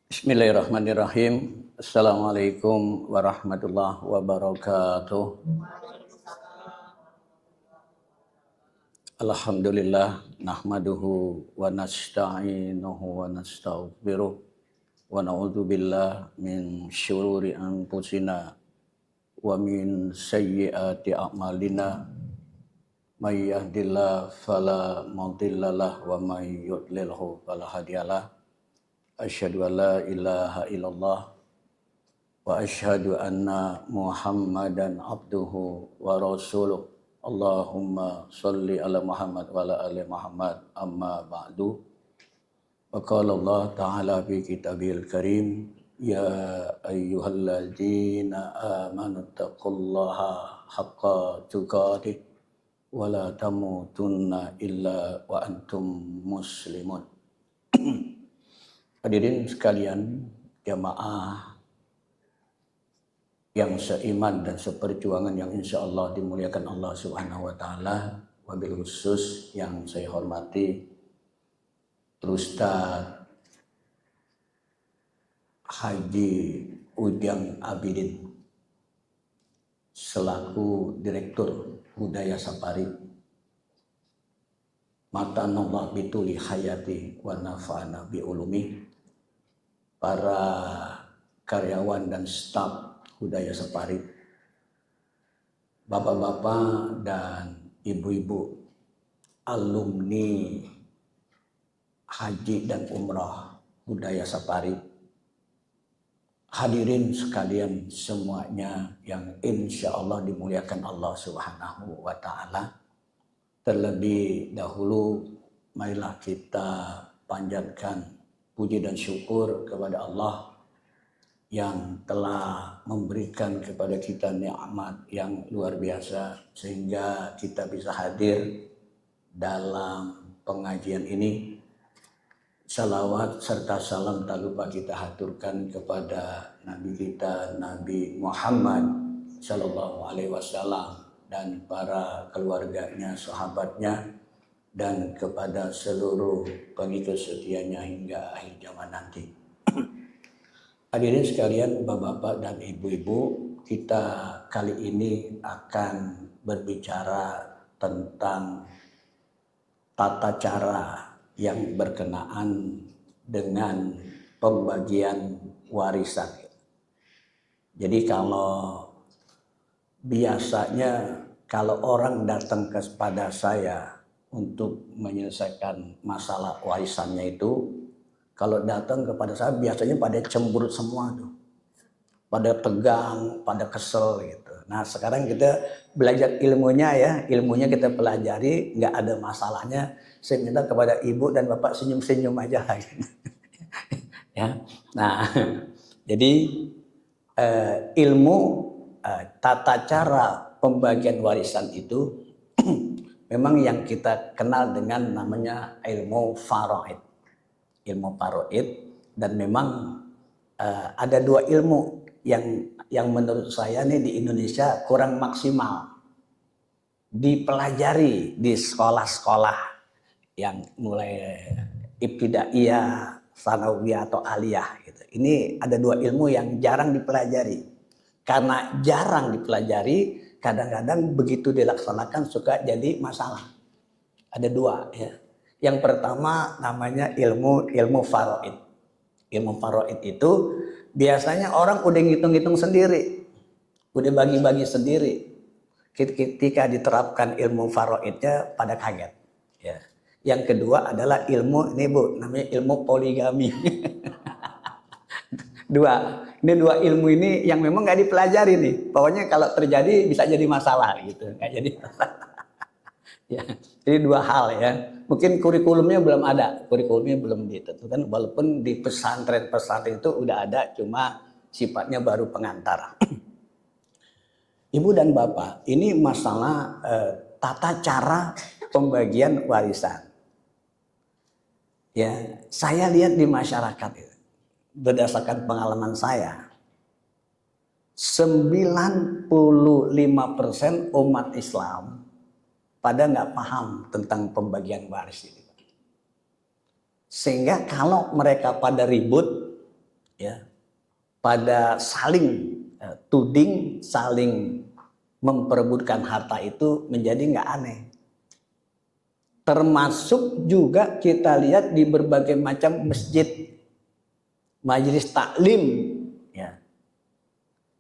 Bismillahirrahmanirrahim. Assalamualaikum warahmatullahi wabarakatuh. Alhamdulillah nahmaduhu wa nasta'inuhu wa nastaghfiruh wa na'udzu billahi min syururi anfusina wa min sayyiati a'malina. May yahdihillahu fala mudhillalah wa may yudlilhu fala hadiyalah. Asyhadu an la ilaha illallah wa asyhadu anna Muhammadan abduhu wa rasuluh. Allahumma sholli ala Muhammad wa ala ali Muhammad amma ba'du. Wa qala Allah ta'ala fi kitabil karim, ya ayyuhalladzina amanu taqullaha haqqa tuqatih wa la tamutunna illa wa antum muslimun. Hadirin sekalian, jamaah yang seiman dan seperjuangan yang insya Allah dimuliakan Allah Subhanahu wa Ta'ala, wabil khusus yang saya hormati Ustaz Haji Ujang Abidin selaku Direktur Budaya Sapari. Matanallah bituli hayati wa nafa'ana bi ulumi. Para karyawan dan staf Budaya Sapari, bapak-bapak dan ibu-ibu alumni haji dan umrah Budaya Sapari, hadirin sekalian semuanya yang insya Allah dimuliakan Allah Subhanahu wa Ta'ala. Terlebih dahulu marilah kita panjatkan puji dan syukur kepada Allah yang telah memberikan kepada kita nikmat yang luar biasa sehingga kita bisa hadir dalam pengajian ini. Salawat serta salam tak lupa kita haturkan kepada Nabi kita, Nabi Muhammad Sallallahu Alaihi Wasallam, dan para keluarganya, sahabatnya, dan kepada seluruh pengikut setianya hingga akhir zaman nanti. Hadirin sekalian, bapak-bapak dan ibu-ibu, kita kali ini akan berbicara tentang tata cara yang berkenaan dengan pembagian warisan. Jadi biasanya kalau orang datang kepada saya untuk menyelesaikan masalah warisannya itu, kalau datang kepada saya biasanya pada cemberut semua tuh, pada tegang, pada kesel gitu. Nah sekarang kita belajar ilmunya kita pelajari, nggak ada masalahnya. Saya minta kepada ibu dan bapak senyum-senyum aja gitu. Ya, nah jadi ilmu tata cara pembagian warisan itu memang yang kita kenal dengan namanya ilmu faraid. Ilmu faraid, dan memang ada dua ilmu yang menurut saya nih di Indonesia kurang maksimal dipelajari di sekolah-sekolah yang mulai ibtidaiyah, sanawiyah atau aliyah gitu. Ini ada dua ilmu yang jarang dipelajari. Karena jarang dipelajari, kadang-kadang begitu dilaksanakan suka jadi masalah. Ada dua ya. Yang pertama namanya ilmu faraid. Ilmu faraid itu biasanya orang udah ngitung-ngitung sendiri, udah bagi-bagi sendiri. Ketika diterapkan ilmu faraidnya pada kaget. Ya. Yang kedua adalah ilmu ini Bu, namanya ilmu poligami. Ini dua ilmu ini yang memang nggak dipelajari nih. Pokoknya kalau terjadi bisa jadi masalah gitu, nggak jadi masalah. Ya, jadi dua hal ya. Mungkin kurikulumnya belum ada, kurikulumnya belum ditentukan. Walaupun di pesantren-pesantren itu udah ada, cuma sifatnya baru pengantar. Ibu dan bapak, ini masalah tata cara pembagian warisan. Ya, saya lihat di masyarakat itu. Berdasarkan pengalaman saya, 95% umat Islam pada nggak paham tentang pembagian waris ini. Sehingga kalau mereka pada ribut, ya, pada saling tuding, saling memperebutkan harta itu menjadi nggak aneh. Termasuk juga kita lihat di berbagai macam masjid, majelis taklim, ya.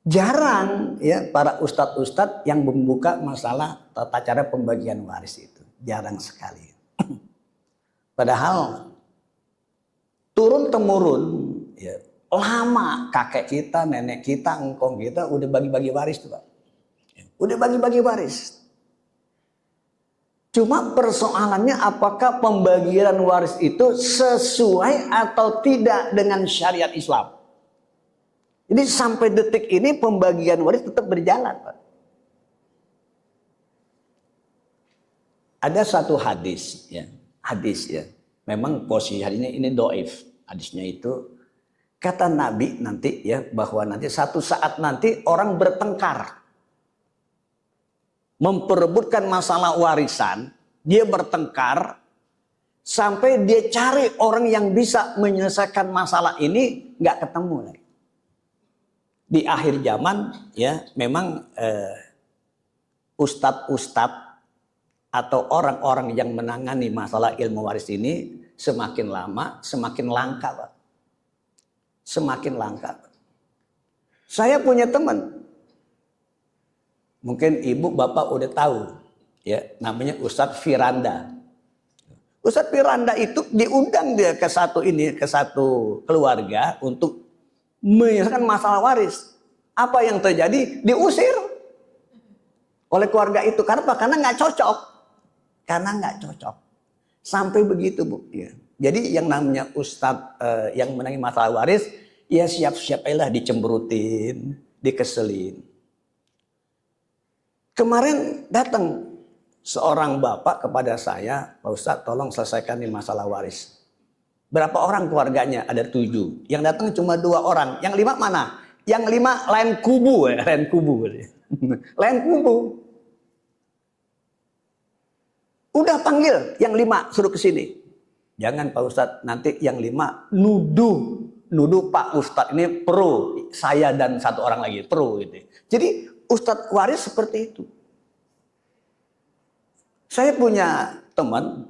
Jarang ya para ustadz-ustadz yang membuka masalah tata cara pembagian waris itu. Jarang sekali. Padahal turun-temurun ya, lama kakek kita, nenek kita, engkong kita udah bagi-bagi waris tuh, Pak. Udah bagi-bagi waris. Cuma persoalannya apakah pembagian waris itu sesuai atau tidak dengan syariat Islam. Jadi sampai detik ini pembagian waris tetap berjalan, Pak. Ada satu hadis ya. Memang posisi hadisnya ini doif. Hadisnya itu kata Nabi nanti ya, bahwa nanti satu saat nanti orang bertengkar. Memperebutkan masalah warisan, dia bertengkar sampai dia cari orang yang bisa menyelesaikan masalah ini, nggak ketemu lagi. Di akhir zaman ya memang ustadz-ustadz atau orang-orang yang menangani masalah ilmu waris ini semakin lama semakin langka, Pak. Semakin langka. Saya punya teman, mungkin ibu bapak udah tahu ya, namanya Ustadz Firanda. Ustadz Firanda itu diundang dia ke satu keluarga untuk menyelesaikan masalah waris. Apa yang terjadi? Diusir oleh keluarga itu. Karena apa? Karena nggak cocok. Sampai begitu, Bu. Ya. Jadi yang namanya Ustadz yang menangani masalah waris, ya siap-siap aja dicemberutin, dikeselin. Kemarin datang seorang bapak kepada saya, Pak Ustadz tolong selesaikan nih masalah waris. Berapa orang keluarganya? Ada 7. Yang datang cuma 2 orang. Yang 5 mana? Yang 5 lain kubu. Lain kubu. Udah panggil yang 5 suruh ke sini. Jangan Pak Ustadz, nanti yang 5 nuduh Pak Ustadz ini pro, saya dan 1 orang lagi pro gitu. Jadi Ustadz waris seperti itu. Saya punya teman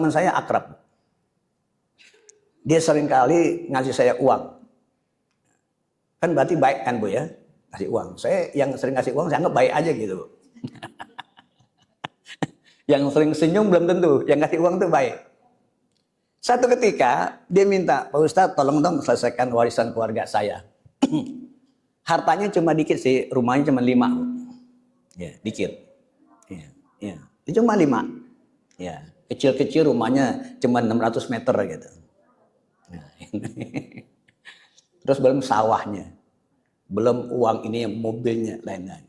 saya akrab. Dia seringkali ngasih saya uang. Kan berarti baik kan, Bu ya? Kasih uang. Saya yang sering ngasih uang saya anggap baik aja gitu. Yang sering senyum belum tentu, yang ngasih uang tuh baik. Satu ketika dia minta, Pak Ustadz tolong dong selesaikan warisan keluarga saya. Hartanya cuma dikit sih, rumahnya cuma 5. Ya, dikit. Ya. Itu cuma 5. Ya, kecil-kecil rumahnya cuma 600 meter gitu. Nah, terus belum sawahnya. Belum uang ini mobilnya lain-lain.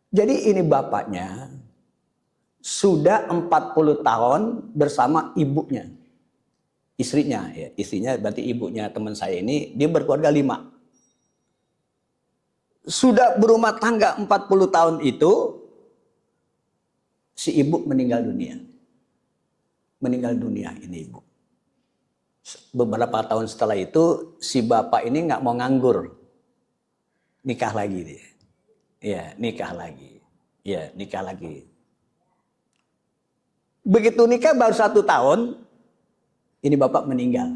Jadi ini bapaknya sudah 40 tahun bersama ibunya. Istrinya ya, istrinya berarti ibunya teman saya ini, dia berkeluarga 5. Sudah berumah tangga 40 tahun itu, si ibu meninggal dunia. Meninggal dunia ini ibu. Beberapa tahun setelah itu, si bapak ini nggak mau nganggur. Nikah lagi dia. Ya, nikah lagi. Ya, nikah lagi. Begitu nikah baru 1 tahun, ini bapak meninggal.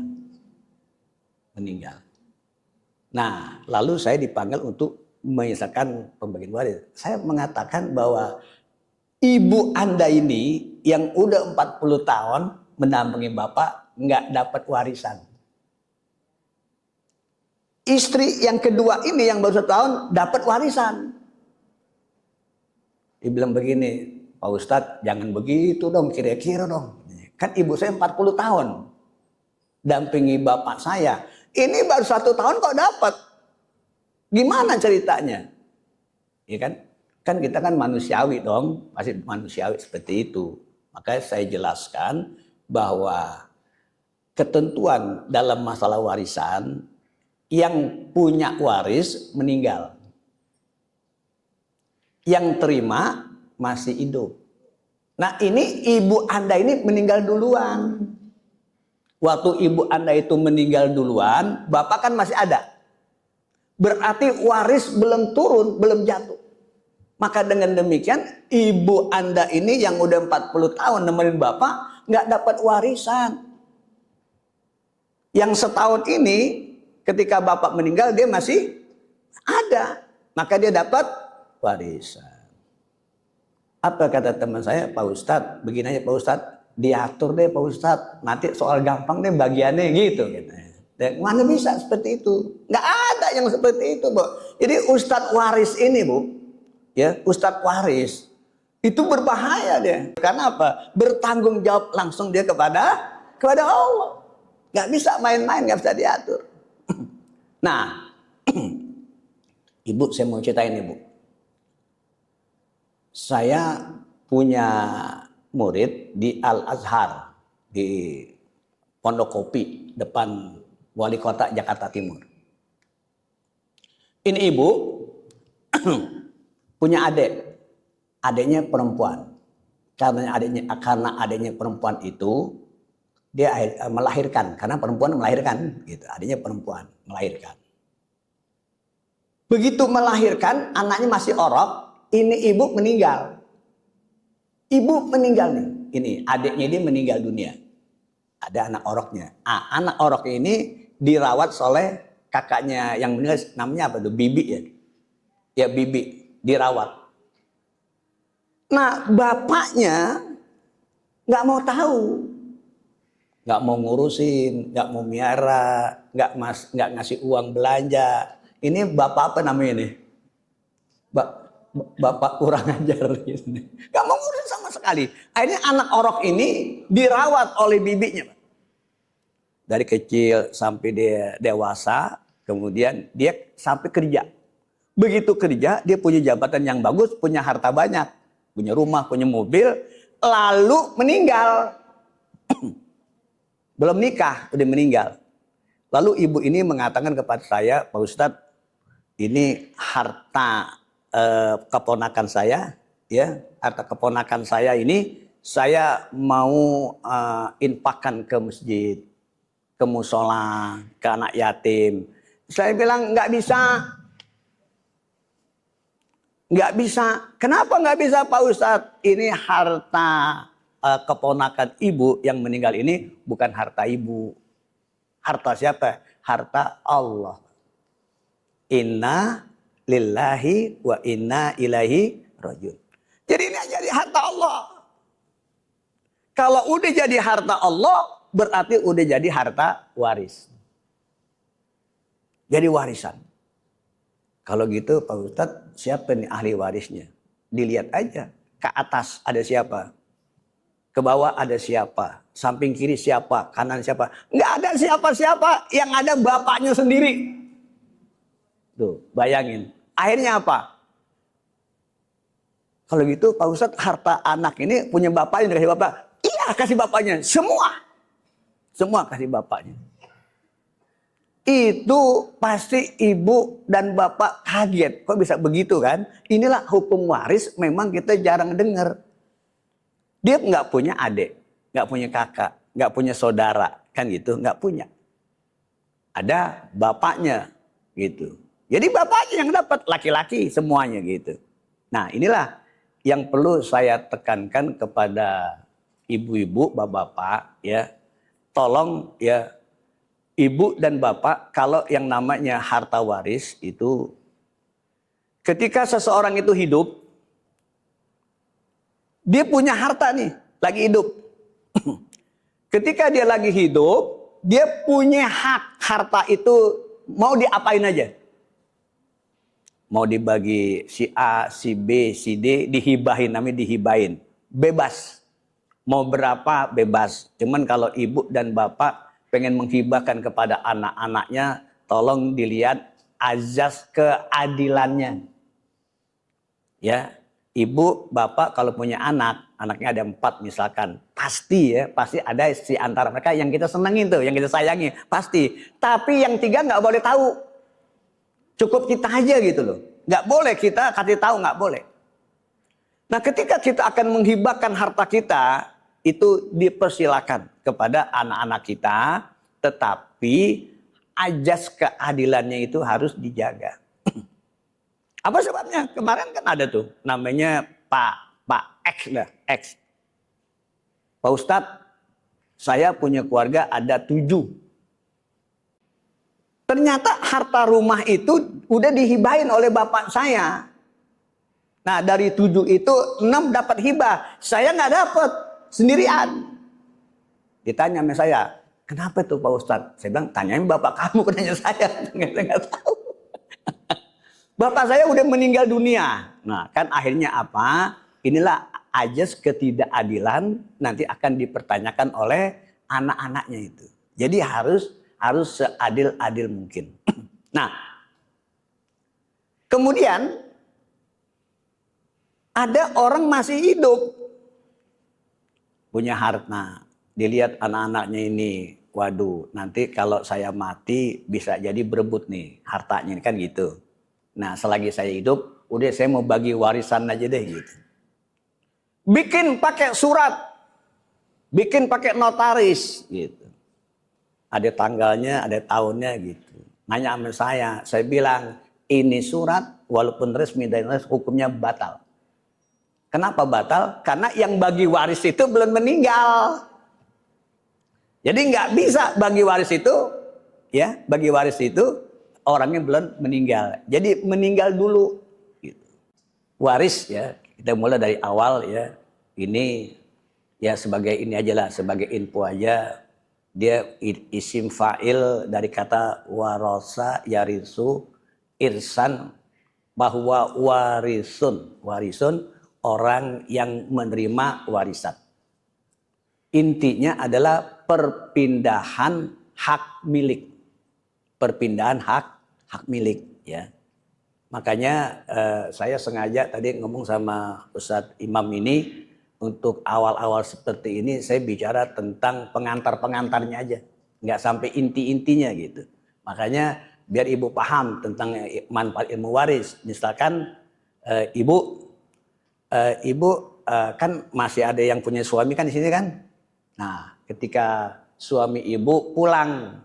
Nah, lalu saya dipanggil untuk menyelesaikan pembagian waris. Saya mengatakan bahwa ibu Anda ini yang udah 40 tahun mendampingi bapak nggak dapat warisan. Istri yang kedua ini yang baru 1 tahun dapat warisan. Dia bilang begini, Pak Ustadz jangan begitu dong, kira-kira dong. Kan ibu saya 40 tahun dampingi bapak saya. Ini baru 1 tahun kok dapat. Gimana ceritanya? Ya kan? Kan kita kan manusiawi dong, pasti manusiawi seperti itu. Makanya saya jelaskan bahwa ketentuan dalam masalah warisan, yang punya waris meninggal. Yang terima masih hidup. Nah ini ibu Anda ini meninggal duluan. Waktu ibu Anda itu meninggal duluan, bapak kan masih ada. Berarti waris belum turun, belum jatuh. Maka dengan demikian, ibu Anda ini yang udah 40 tahun nemenin bapak, nggak dapat warisan. Yang setahun ini, ketika bapak meninggal, dia masih ada. Maka dia dapat warisan. Apa kata teman saya, Pak Ustadz, begini aja Pak Ustadz, diatur deh Pak Ustadz, nanti soal gampang deh bagiannya gitu. Dan mana bisa seperti itu? Nggak ada yang seperti itu, Bu. Jadi Ustadz waris ini, Bu, ya Ustadz waris itu berbahaya dia. Karena apa? Bertanggung jawab langsung dia kepada Allah. Nggak bisa main-main, nggak bisa diatur. Nah, Ibu, saya mau ceritain Ibu. Saya punya murid di Al-Azhar, di Pondok Kopi, depan Wali Kota Jakarta Timur. Ini ibu punya adik, adiknya perempuan. Karena adiknya perempuan itu, dia melahirkan, karena perempuan melahirkan, gitu. Adiknya perempuan melahirkan. Begitu melahirkan, anaknya masih orok, ini ibu meninggal. Ibu meninggal nih. Ini adiknya dia meninggal dunia. Ada anak oroknya. Anak orok ini dirawat oleh kakaknya yang meninggal, namanya apa tuh? Bibi ya. Ya Bibi, dirawat. Nah, bapaknya nggak mau tahu. Nggak mau ngurusin, nggak mau miara, nggak ngasih uang belanja. Ini bapak apa namanya nih? Bapak kurang ajar gitu. Gak mau ngurus sama sekali. Akhirnya anak orok ini dirawat oleh bibinya. Dari kecil sampai dia dewasa, kemudian dia sampai kerja. Begitu kerja, dia punya jabatan yang bagus, punya harta banyak, punya rumah, punya mobil, lalu meninggal. Belum nikah, udah meninggal. Lalu ibu ini mengatakan kepada saya, Pak Ustadz, ini harta keponakan saya, ya, harta keponakan saya ini saya mau infakkan ke masjid, ke musola, ke anak yatim. Saya bilang nggak bisa, nggak bisa. Kenapa nggak bisa Pak Ustadz? Ini harta keponakan ibu yang meninggal ini bukan harta ibu. Harta siapa? Harta Allah. Inna lillahi wa inna ilaihi rajiun. Jadi ini jadi harta Allah. Kalau udah jadi harta Allah, berarti udah jadi harta waris. Jadi warisan. Kalau gitu Pak Ustadz, siapa nih ahli warisnya? Dilihat aja. Ke atas ada siapa? Ke bawah ada siapa? Samping kiri siapa? Kanan siapa? Nggak ada siapa-siapa. Yang ada bapaknya sendiri. Tuh, bayangin. Akhirnya apa? Kalau gitu Pak Ustadz, harta anak ini punya bapaknya, dikasih bapak. Iya, kasih bapaknya. Semua kasih bapaknya. Itu pasti ibu dan bapak kaget. Kok bisa begitu kan? Inilah hukum waris, memang kita jarang dengar. Dia nggak punya adik, nggak punya kakak, nggak punya saudara. Kan gitu, nggak punya. Ada bapaknya gitu. Jadi bapaknya yang dapat, laki-laki semuanya gitu. Nah, inilah yang perlu saya tekankan kepada ibu-ibu, bapak-bapak ya. Tolong ya, ibu dan bapak, kalau yang namanya harta waris itu ketika seseorang itu hidup, dia punya harta nih, lagi hidup. Ketika dia lagi hidup, dia punya hak harta itu mau diapain aja. Mau dibagi si A, si B, si D, dihibahin, namanya dihibahin. Bebas. Mau berapa, bebas. Cuman kalau ibu dan bapak pengen menghibahkan kepada anak-anaknya, tolong dilihat azas keadilannya. Ya, ibu, bapak kalau punya anak, anaknya ada 4 misalkan. Pasti ya, pasti ada si antara mereka yang kita senengin tuh, yang kita sayangi. Pasti. Tapi yang 3 nggak boleh tahu. Cukup kita aja gitu loh. Nggak boleh kita kasih tahu, nggak boleh. Nah, ketika kita akan menghibahkan harta kita, itu dipersilakan kepada anak-anak kita, tetapi ajas keadilannya itu harus dijaga. Apa sebabnya? Kemarin kan ada tuh namanya Pak X lah, X. Pak Ustadz, saya punya keluarga ada 7. Ternyata harta rumah itu udah dihibahin oleh bapak saya. Nah dari 7 itu 6 dapat hibah. Saya nggak dapat, sendirian. Ditanya sama saya, kenapa tuh Pak Ustadz? Saya bilang, tanyain bapak kamu, nanya saya. Saya nggak tahu. Bapak saya udah meninggal dunia. Nah kan akhirnya apa? Inilah ajas ketidakadilan nanti akan dipertanyakan oleh anak-anaknya itu. Jadi harus seadil-adil mungkin. Nah, kemudian ada orang masih hidup, punya harta, dilihat anak-anaknya ini, waduh, nanti kalau saya mati bisa jadi berebut nih hartanya, kan gitu. Nah, selagi saya hidup, udah saya mau bagi warisan aja deh gitu. Bikin pakai surat, bikin pakai notaris gitu. Ada tanggalnya, ada tahunnya gitu. Nanya sama saya bilang, ini surat walaupun resmi dan hukumnya batal. Kenapa batal? Karena yang bagi waris itu belum meninggal. Jadi nggak bisa bagi waris itu, ya, bagi waris itu orangnya belum meninggal. Jadi meninggal dulu. Gitu. Waris ya, kita mulai dari awal ya. Ini ya sebagai ini aja lah, sebagai info aja. Dia isim fa'il dari kata warosa yarisu irsan, bahwa warisun orang yang menerima warisan. Intinya adalah perpindahan hak milik. Perpindahan hak milik ya. Makanya saya sengaja tadi ngomong sama Ustadz Imam ini, untuk awal-awal seperti ini saya bicara tentang pengantar-pengantarnya aja, nggak sampai inti-intinya gitu. Makanya biar ibu paham tentang manfaat ilmu waris. Misalkan ibu kan masih ada yang punya suami kan di sini kan. Nah, ketika suami ibu pulang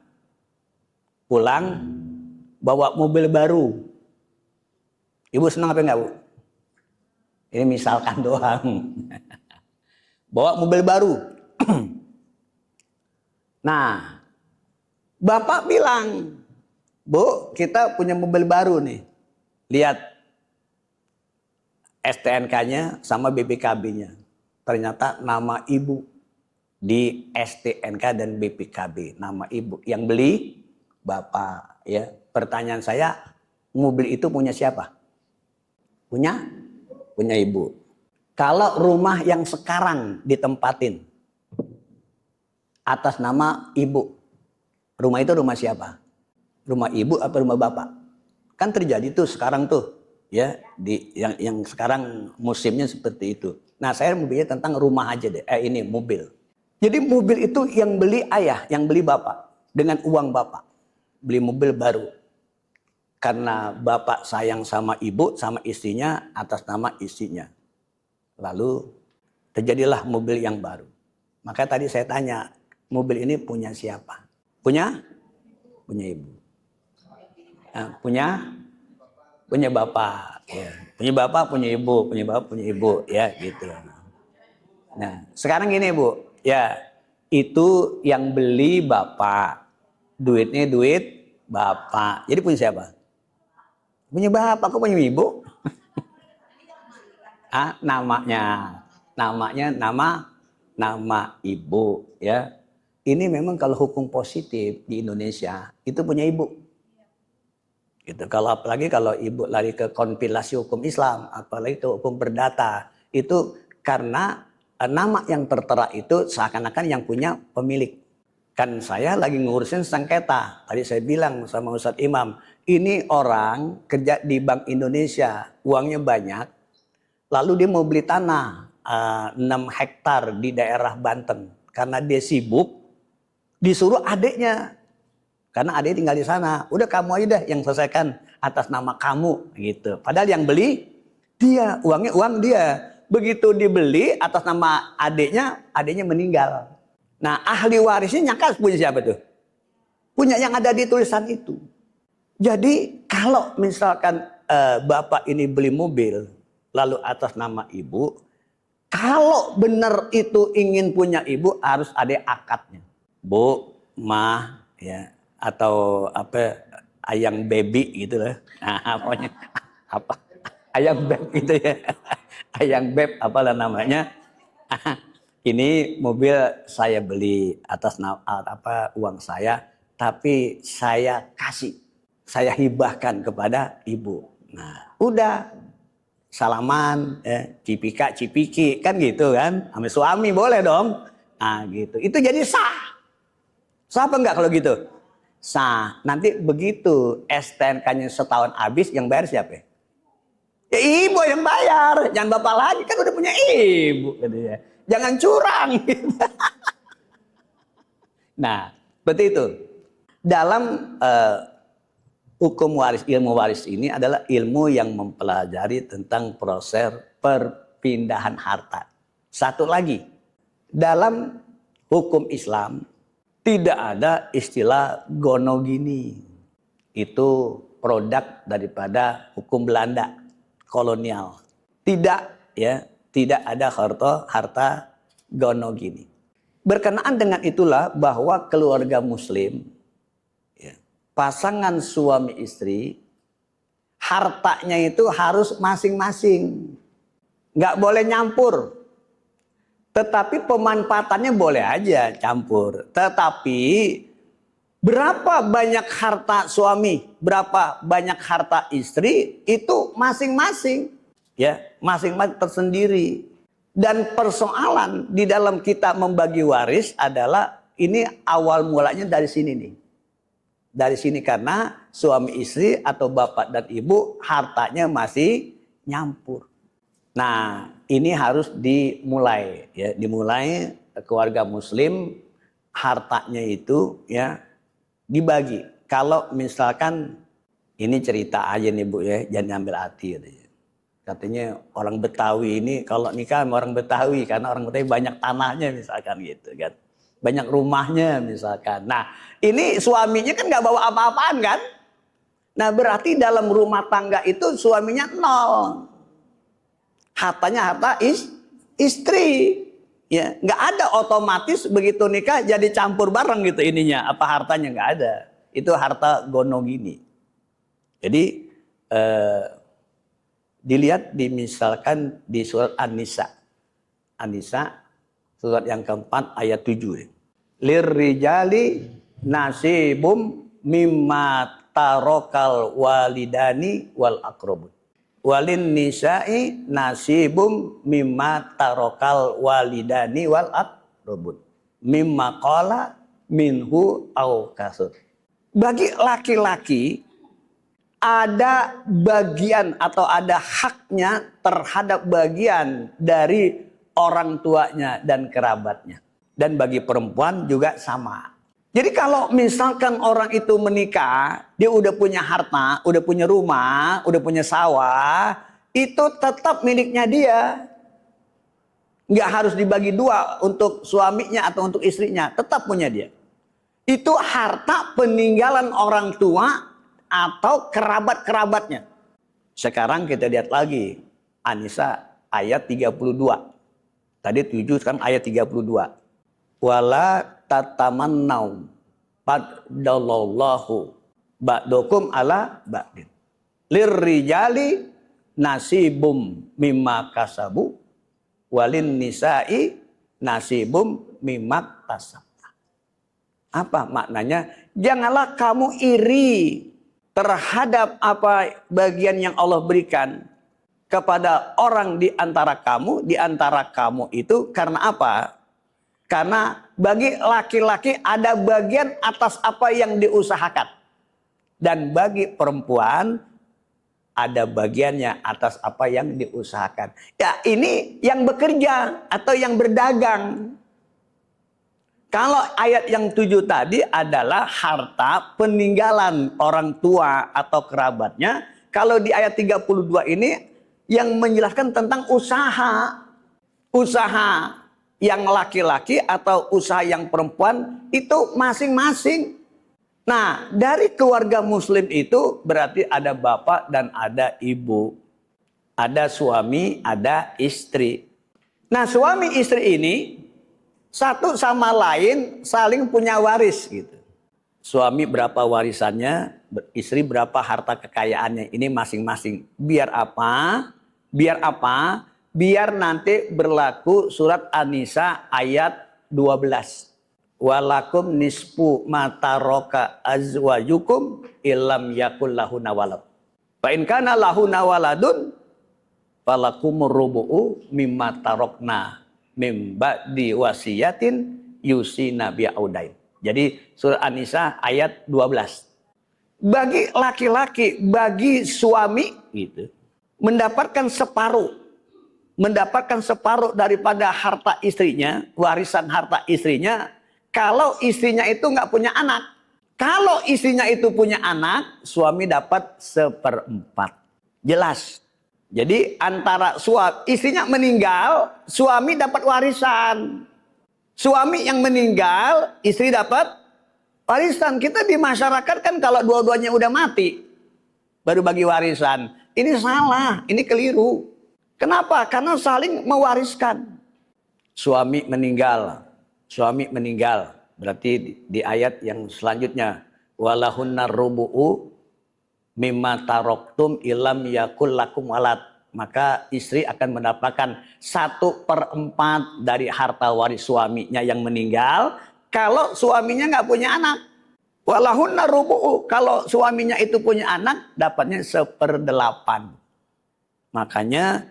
bawa mobil baru, ibu senang apa enggak, Bu? Ini misalkan doang. Bawa mobil baru. Nah, bapak bilang, Bu, kita punya mobil baru nih. Lihat STNK-nya sama BPKB-nya. Ternyata nama ibu di STNK dan BPKB. Nama ibu. Yang beli bapak. Ya. Pertanyaan saya, mobil itu punya siapa? Punya ibu. Kalau rumah yang sekarang ditempatin atas nama ibu, rumah itu rumah siapa? Rumah ibu atau rumah bapak? Kan terjadi tuh sekarang tuh, ya, di yang sekarang musimnya seperti itu. Nah, saya mau bicara tentang rumah aja deh. Ini mobil. Jadi mobil itu yang beli ayah, yang beli bapak dengan uang bapak, beli mobil baru. Karena bapak sayang sama ibu, sama istrinya atas nama istrinya. Lalu terjadilah mobil yang baru. Maka tadi saya tanya, mobil ini punya siapa? Punya ibu. Punya bapak. Ya. Punya bapak, punya ibu. Punya bapak, punya ibu. Ya gitu. Nah sekarang gini Bu. Ya itu yang beli bapak. Duitnya duit bapak. Jadi punya siapa? Punya bapak, kok punya ibu? Namanya nama ibu ya. Ini memang kalau hukum positif di Indonesia itu punya ibu. Gitu. Kalau apalagi kalau ibu lari ke kompilasi hukum Islam, apalagi ke hukum perdata, itu karena nama yang tertera itu seakan-akan yang punya pemilik. Kan saya lagi ngurusin sengketa. Tadi saya bilang sama Ustadz Imam, ini orang kerja di Bank Indonesia, uangnya banyak. Lalu dia mau beli tanah 6 hektar di daerah Banten. Karena dia sibuk, disuruh adiknya. Karena adiknya tinggal di sana. Udah kamu aja deh yang selesaikan atas nama kamu. Gitu. Padahal yang beli dia, uangnya uang dia. Begitu dibeli atas nama adiknya meninggal. Nah, ahli warisnya nyangka punya siapa tuh? Punya yang ada di tulisan itu. Jadi kalau misalkan bapak ini beli mobil lalu atas nama ibu, kalau benar itu ingin punya ibu harus ada akadnya. Bu, mah, ya, atau apa, ayang baby gitu lah. Nah, pokoknya apa? Ayang beb gitu ya. Ayang beb apalah namanya. Ini mobil saya beli atas apa uang saya, tapi saya kasih, saya hibahkan kepada ibu. Nah, udah salaman, cipika cipiki kan gitu kan, sama suami boleh dong. Nah gitu, itu jadi sah. Sah apa enggak kalau gitu? Sah. Nanti begitu STNK-nya setahun habis, yang bayar siapa? Ya ibu yang bayar, jangan bapak lagi, kan udah punya ibu. Jangan curang. Nah, seperti itu. Dalam hukum waris, ilmu waris ini adalah ilmu yang mempelajari tentang proses perpindahan harta. Satu lagi, dalam hukum Islam tidak ada istilah gonogini. Itu produk daripada hukum Belanda kolonial. Tidak, ya, tidak ada harta gonogini. Berkenaan dengan itulah bahwa keluarga muslim, ya, pasangan suami istri, hartanya itu harus masing-masing. Nggak boleh nyampur. Tetapi pemanfaatannya boleh aja campur. Tetapi berapa banyak harta suami, berapa banyak harta istri, itu masing-masing. Ya, masing-masing tersendiri. Dan persoalan di dalam kita membagi waris adalah ini awal mulanya dari sini nih. Dari sini karena suami istri atau bapak dan ibu hartanya masih nyampur. Nah, ini harus dimulai, ya, dimulai keluarga muslim hartanya itu ya dibagi. Kalau misalkan ini cerita aja nih Bu ya, jangan ambil hati katanya. Katanya orang Betawi ini kalau nikah sama orang Betawi karena orang Betawi banyak tanahnya misalkan gitu kan. Banyak rumahnya misalkan. Nah, ini suaminya kan nggak bawa apa-apaan kan? Nah, berarti dalam rumah tangga itu suaminya nol. Hartanya harta istri. Ya, nggak ada otomatis begitu nikah jadi campur bareng gitu ininya. Apa hartanya nggak ada. Itu harta gonogini. Jadi dilihat misalkan di surat An-Nisa. An-Nisa surat yang keempat ayat 7. Lirrijali nasibum mimma tarokal walidani wal akrobun. Walin nisa'i nasibum mimma tarokal walidani wal akrobun. Mimma qala minhu au kasur. Bagi laki-laki ada bagian atau ada haknya terhadap bagian dari orang tuanya dan kerabatnya. Dan bagi perempuan juga sama. Jadi kalau misalkan orang itu menikah, dia udah punya harta, udah punya rumah, udah punya sawah, itu tetap miliknya dia. Nggak harus dibagi dua untuk suaminya atau untuk istrinya, tetap punya dia. Itu harta peninggalan orang tua atau kerabat-kerabatnya. Sekarang kita lihat lagi An-Nisa ayat 32. Tadi 7 sekarang ayat 32. Wala tatamannau faddalallahu ba'dukum ala ba'din. Lirrijali nasibum mimma kasabu walin nisa'i nasibum mimma kasabna. Apa maknanya? Janganlah kamu iri terhadap apa bagian yang Allah berikan kepada orang di antara kamu itu karena apa? Karena bagi laki-laki ada bagian atas apa yang diusahakan. Dan bagi perempuan ada bagiannya atas apa yang diusahakan. Ya ini yang bekerja atau yang berdagang. Kalau ayat yang 7 tadi adalah harta peninggalan orang tua atau kerabatnya. Kalau di ayat 32 ini yang menjelaskan tentang usaha. Usaha. yang laki-laki atau usaha yang perempuan itu masing-masing. Nah, dari keluarga muslim itu berarti ada bapak dan ada ibu. Ada suami, ada istri. Nah, suami istri ini satu sama lain saling punya waris gitu. Suami berapa warisannya, istri berapa harta kekayaannya. Ini masing-masing. Biar apa? Biar apa? Biar nanti berlaku surat An-Nisa ayat 12. Walakum nisfu mataroka azwajukum illam yakul lahuna walad. Fa in kana lahuna waladun falakumur rubu'u mimma tarokna mim ba'di wasiyatin yusina bi'audain. Jadi surah An-Nisa ayat 12. Bagi laki-laki, bagi suami gitu, mendapatkan separuh daripada harta istrinya, warisan harta istrinya, kalau istrinya itu nggak punya anak. Kalau istrinya itu punya anak, suami dapat 1/4. Jelas. Jadi antara istrinya meninggal, suami dapat warisan. Suami yang meninggal, istri dapat warisan. Kita di masyarakat kan kalau dua-duanya udah mati, baru bagi warisan. Ini salah, ini keliru. Kenapa? Karena saling mewariskan. Suami meninggal. Berarti di ayat yang selanjutnya. Walahunna rubu'u mimma taroktum ilam yakul lakum walad. Maka istri akan mendapatkan 1/4 dari harta waris suaminya yang meninggal. Kalau suaminya nggak punya anak. Walahunna rubu'u. Kalau suaminya itu punya anak, dapatnya 1/8. Makanya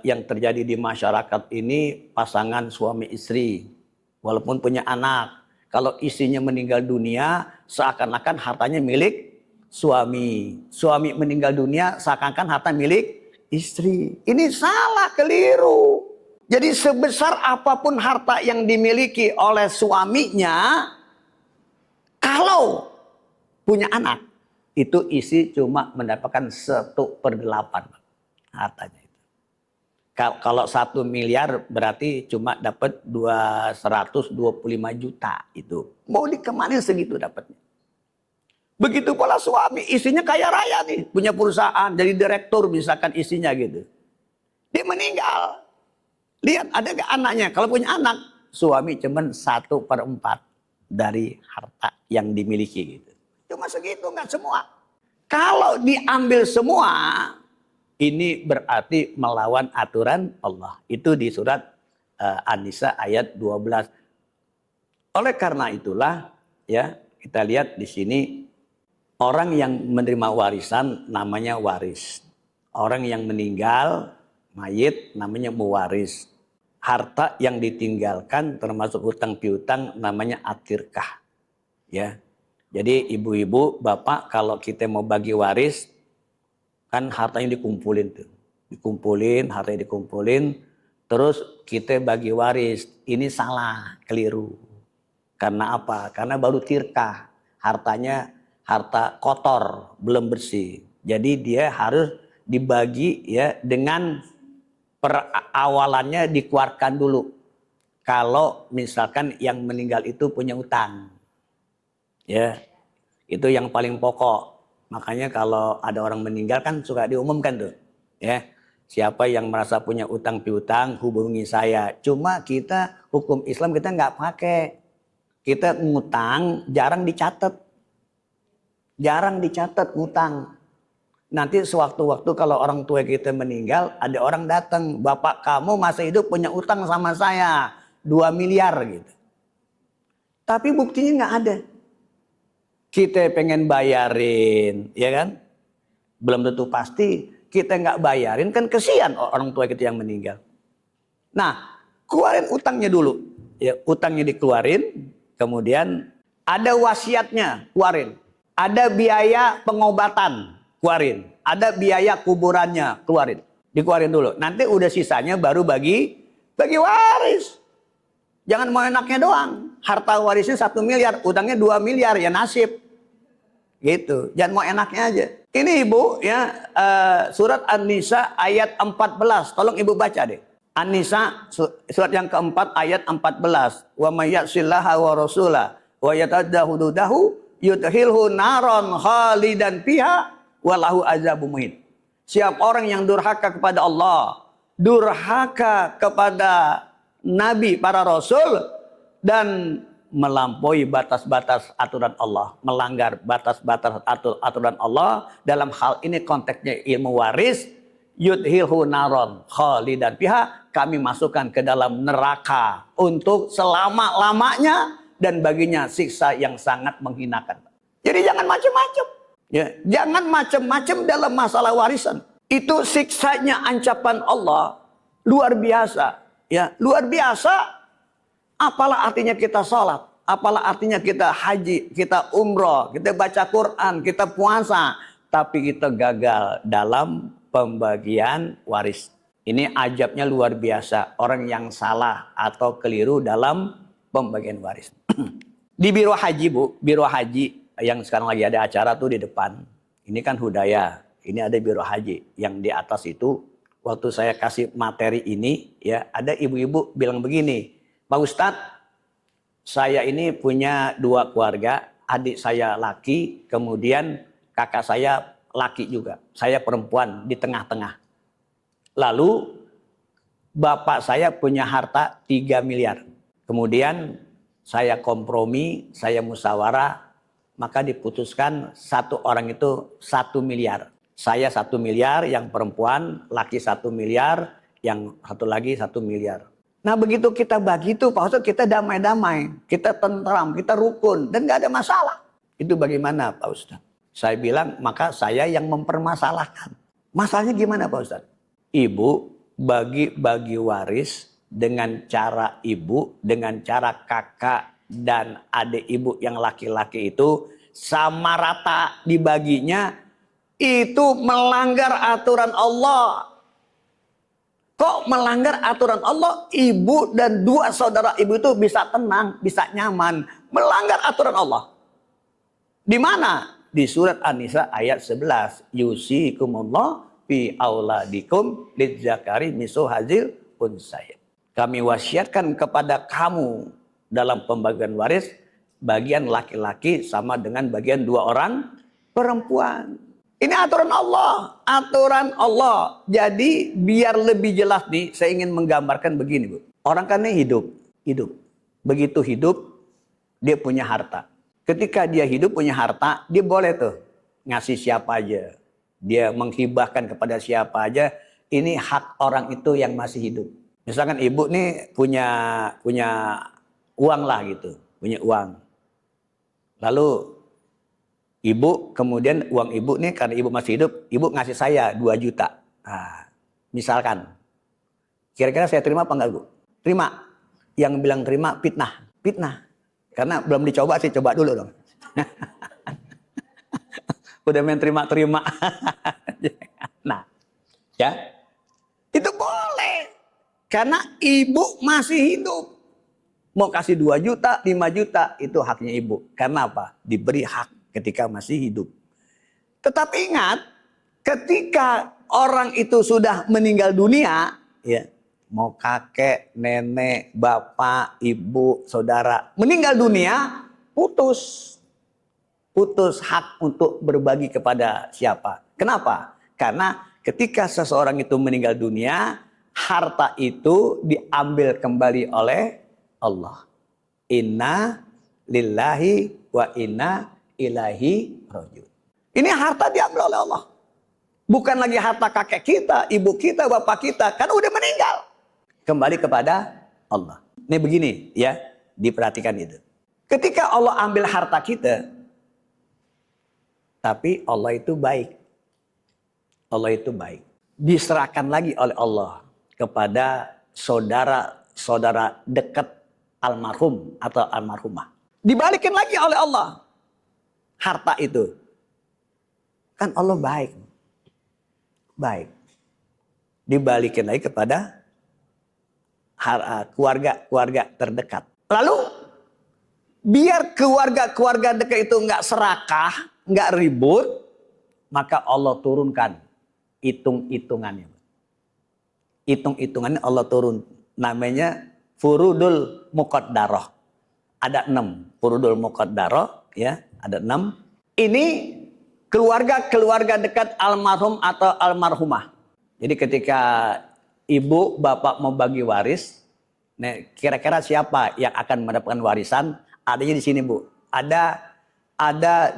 yang terjadi di masyarakat ini pasangan suami istri. Walaupun punya anak. Kalau istrinya meninggal dunia, seakan-akan hartanya milik suami. Suami meninggal dunia, seakan-akan harta milik istri. Ini salah, keliru. Jadi sebesar apapun harta yang dimiliki oleh suaminya, kalau punya anak, itu istri cuma mendapatkan 1/8 hartanya itu. Kalau 1 miliar berarti cuma dapat 225 juta itu. Mau dikemanin segitu dapatnya. Begitu pula suami, istrinya kaya raya nih, punya perusahaan, jadi direktur misalkan istrinya gitu. Dia meninggal. Lihat ada gak anaknya? Kalau punya anak, suami cuma 1/4 dari harta yang dimiliki gitu. Cuma segitu, nggak semua. Kalau diambil semua, ini berarti melawan aturan Allah. Itu di surat An-Nisa ayat 12. Oleh karena itulah, ya kita lihat di sini. Orang yang menerima warisan namanya waris. Orang yang meninggal, mayit namanya mewaris. Harta yang ditinggalkan termasuk hutang piutang namanya atirkah. Ya. Jadi ibu-ibu, bapak kalau kita mau bagi waris, kan hartanya dikumpulin tuh. Hartanya dikumpulin, terus kita bagi waris. Ini salah, keliru. Karena apa? Karena baru tirkah. Harta kotor, belum bersih. Jadi dia harus dibagi ya dengan perawalannya dikeluarkan dulu. Kalau misalkan yang meninggal itu punya utang. Ya. Itu yang paling pokok. Makanya kalau ada orang meninggal kan suka diumumkan tuh. Ya. Siapa yang merasa punya utang piutang hubungi saya. Cuma kita hukum Islam kita nggak pakai. Kita ngutang jarang dicatat. Jarang dicatat ngutang. Nanti sewaktu-waktu kalau orang tua kita meninggal, ada orang datang, bapak kamu masa hidup punya utang sama saya 2 miliar gitu. Tapi buktinya nggak ada. Kita pengen bayarin, ya kan? Belum tentu pasti. Kita nggak bayarin kan kesian orang tua kita yang meninggal. Nah, keluarin utangnya dulu. Ya, utangnya dikeluarin, kemudian ada wasiatnya, keluarin. Ada biaya pengobatan, keluarin. Ada biaya kuburannya, keluarin. Dikeluarin dulu. Nanti udah sisanya baru bagi waris. Jangan mau enaknya doang. Harta warisnya 1 miliar, utangnya 2 miliar, ya nasib. Gitu. Jangan mau enaknya aja. Ini ibu, ya surat An-Nisa ayat 14. Tolong ibu baca deh. An-Nisa surat yang keempat ayat 14. Wa may ya'sillaha wa rasulah wa yata'adda hududahu yudkhilhu naron khalidan fiha walahu azabun muhin. Siapa orang yang durhaka kepada Allah, durhaka kepada nabi, para rasul, dan melampaui batas-batas aturan Allah, melanggar batas-batas aturan Allah, dalam hal ini konteksnya ilmu waris, yudhilhu naron khalidan fiha, kami masukkan ke dalam neraka untuk selama-lamanya dan baginya siksa yang sangat menghinakan. Jadi jangan macam-macam. Ya, jangan macam-macam dalam masalah warisan. Itu siksanya ancapan Allah luar biasa. Ya, luar biasa. Apalah artinya kita sholat, apalah artinya kita haji, kita umroh, kita baca Quran, kita puasa, tapi kita gagal dalam pembagian waris. Ini ajabnya luar biasa. Orang yang salah atau keliru dalam pembagian waris. Di biro haji, Bu, biro haji yang sekarang lagi ada acara tuh di depan. Ini kan Hudaya, ini ada biro haji. Yang di atas itu, waktu saya kasih materi ini, ya ada ibu-ibu bilang begini, Pak Ustadz, saya ini punya 2 keluarga, adik saya laki, kemudian kakak saya laki juga. Saya perempuan di tengah-tengah. Lalu bapak saya punya harta 3 miliar. Kemudian saya kompromi, saya musyawarah, maka diputuskan satu orang itu 1 miliar. Saya 1 miliar, yang perempuan, laki 1 miliar, yang satu lagi 1 miliar. Nah begitu kita bagi itu Pak Ustadz, kita damai-damai, kita tentram, kita rukun, dan gak ada masalah. Itu bagaimana Pak Ustadz? Saya bilang, maka saya yang mempermasalahkan. Masalahnya gimana Pak Ustadz? Ibu bagi-bagi waris dengan cara ibu, dengan cara kakak dan adik ibu yang laki-laki itu sama rata dibaginya, itu melanggar aturan Allah. Kok melanggar aturan Allah? Ibu dan 2 saudara ibu itu bisa tenang, bisa nyaman. Melanggar aturan Allah. Di mana? Di surat An-Nisa ayat 11. Yusikumullah fi auladikum lidzakari misu hazil unsaya. Kami wasiatkan kepada kamu dalam pembagian waris, bagian laki-laki sama dengan bagian 2 orang perempuan. Ini aturan Allah, aturan Allah. Jadi biar lebih jelas nih, saya ingin menggambarkan begini, Bu. Orang kan ini hidup. Begitu hidup, dia punya harta. Ketika dia hidup punya harta, dia boleh tuh ngasih siapa aja. Dia menghibahkan kepada siapa aja. Ini hak orang itu yang masih hidup. Misalkan ibu nih punya uang lah gitu, punya uang. Lalu ibu, kemudian uang ibu nih karena ibu masih hidup, ibu ngasih saya 2 juta. Nah, misalkan. Kira-kira saya terima apa enggak, Bu? Terima. Yang bilang terima fitnah. Karena belum dicoba sih, coba dulu dong. Udah main terima-terima. Nah, ya. Itu boleh. Karena ibu masih hidup. Mau kasih 2 juta, 5 juta, itu haknya ibu. Karena apa? Diberi hak ketika masih hidup. Tetapi ingat, ketika orang itu sudah meninggal dunia, ya, mau kakek, nenek, bapak, ibu, saudara, meninggal dunia, putus hak untuk berbagi kepada siapa. Kenapa? Karena ketika seseorang itu meninggal dunia, harta itu diambil kembali oleh Allah. Inna lillahi wa inna ilahi rojiun. Ini harta diambil oleh Allah. Bukan lagi harta kakek kita, ibu kita, bapak kita. Kan udah meninggal. Kembali kepada Allah. Ini begini ya, diperhatikan itu. Ketika Allah ambil harta kita, tapi Allah itu baik. Allah itu baik. Diserahkan lagi oleh Allah kepada saudara-saudara dekat almarhum atau almarhumah. Dibalikin lagi oleh Allah harta itu. Kan Allah baik. Baik. Dibalikin lagi kepada keluarga terdekat. Lalu biar keluarga dekat itu nggak serakah, nggak ribut, maka Allah turunkan hitung-hitungannya. hitung-hitungannya Allah turun. Namanya furudul muqaddarah. Ada 6 furudul muqaddarah, ya, ada 6. Ini keluarga dekat almarhum atau almarhumah. Jadi ketika ibu bapak mau bagi waris, nah, kira-kira siapa yang akan mendapatkan warisan? Adanya di sini, Bu. Ada 22.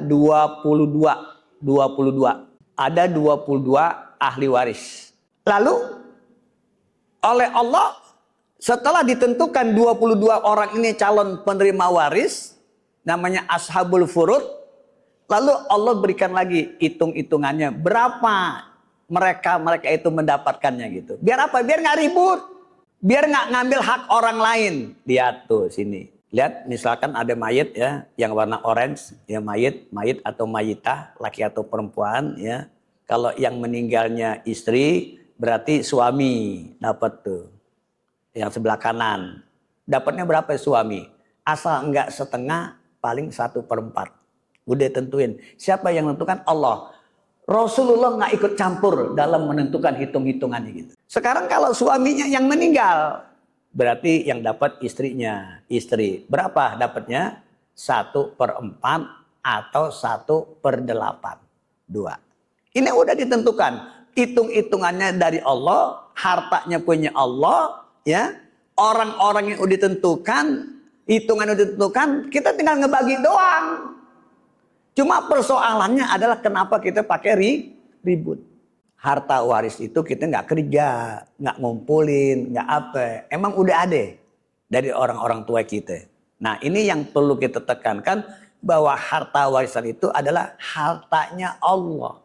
Ada 22 ahli waris. Lalu oleh Allah setelah ditentukan 22 orang ini calon penerima waris, namanya ashabul furud, lalu Allah berikan lagi hitung-hitungannya berapa mereka itu mendapatkannya gitu. Biar apa? Biar nggak ribut, biar nggak ngambil hak orang lain. Lihat tuh sini, lihat misalkan ada mayit ya, yang warna orange, ya mayit atau mayitah, laki atau perempuan ya. Kalau yang meninggalnya istri, berarti suami dapat tuh. Yang sebelah kanan. Dapatnya berapa suami? Asal enggak setengah, paling 1/4. Udah tentuin. Siapa yang menentukan? Allah. Rasulullah enggak ikut campur dalam menentukan hitung-hitungannya gitu. Sekarang kalau suaminya yang meninggal, berarti yang dapat istrinya. Istri. Berapa dapatnya? 1/4 atau 1/8. 2. Ini udah ditentukan. Hitung-hitungannya dari Allah, hartanya punya Allah. Ya, orang-orang yang udah ditentukan, hitungan udah ditentukan, kita tinggal ngebagi doang. Cuma persoalannya adalah kenapa kita pakai ribut. Harta waris itu kita nggak kerja, nggak ngumpulin, nggak apa. Emang udah ada dari orang-orang tua kita. Nah ini yang perlu kita tekankan, bahwa harta warisan itu adalah hartanya Allah.